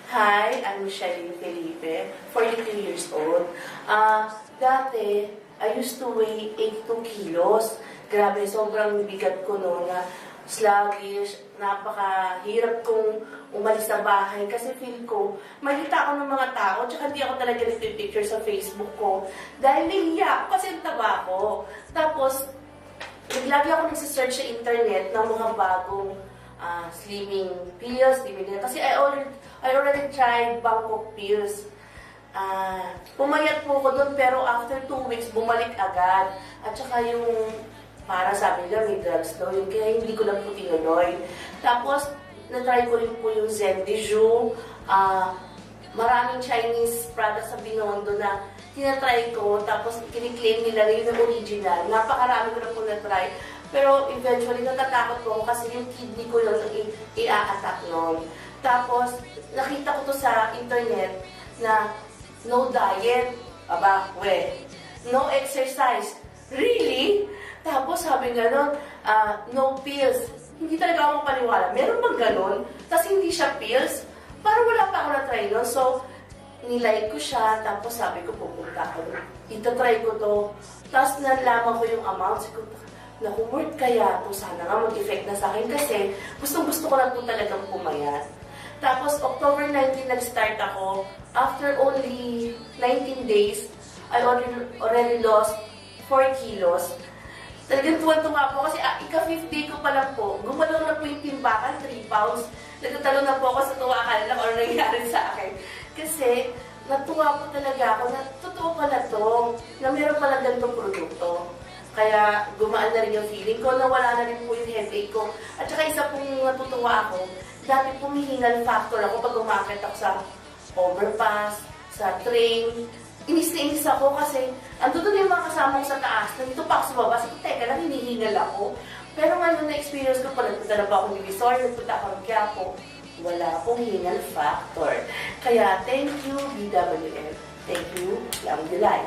Hi, I'm Michelle Felipe, 42 years old. Dati, I used to weigh 82 kilos. Grabe, sobrang bigat ko noon na sluggish, napakahirap kong umalis sa bahay kasi feel ko, makita ako ng mga tao, tsaka hindi ako talaga nagpipicture sa Facebook ko dahil nahiya ako kasi ang taba ko. Tapos, lagi ako nagsisearch sa internet ng mga bagong slimming pills, kasi I already tried Bangkok pills. Pumayat po ko doon pero after 2 weeks, bumalik agad. At saka yung para sabi nila may drugs daw yun, kaya hindi ko lang po tinuloy. Tapos, na-try ko rin po yung Zendeju. Maraming Chinese products sa Binondo na tinatry ko, tapos kiniklaim nila na yun ang original. Napakarami ko na po na-try. Pero eventually, natatakot po ako kasi yung kidney ko lang i-a-attack noon. Tapos, nakita ko to sa internet na no diet, no exercise. Really? Tapos sabi nga nun, no pills. Hindi talaga ako mapaniwala. Meron bang ganun? Tapos hindi siya pills. Parang wala pa ako na-try nun. So, nilike ko siya. Tapos sabi ko, pupunta ako. Ito-try ko to. Tapos nalaman ko yung amount. Sabi ko, naku, worth kaya to. Sana nga mag-effect na sa akin. Kasi gustong-gusto ko na po talagang pumayat. Tapos, October 19, nag-start ako. After only 19 days, I already lost 4 kilos. Talagang tuwan-tuwa po kasi ika-5th day ko pa lang po, gumalaw na po yung timbakan, 3 pounds. Nagtatalo na po ako sa tuwa, akala lang ano nangyari sa akin. Kasi natuwa po talaga ako na totoo pala to, na meron pala ganitong produkto. Kaya gumaan na rin yung feeling ko, nawala na rin po yung headache ko. At saka isa pong natutuwa ako, dati pumihingal factor ako pag umakit ako sa overpass, sa train. Inis na inis ako kasi ando doon yung mga kasama ko sa taas. Nandito pa ako sa baba. Sabi, teka lang, hinihingal ako. Pero ngayon na-experience ko pa, nagpunta na pa ako ng resort, nagpunta ako ng Quiapo. Wala akong hingal factor. Kaya, thank you, BWF. Thank you, Lam Delay.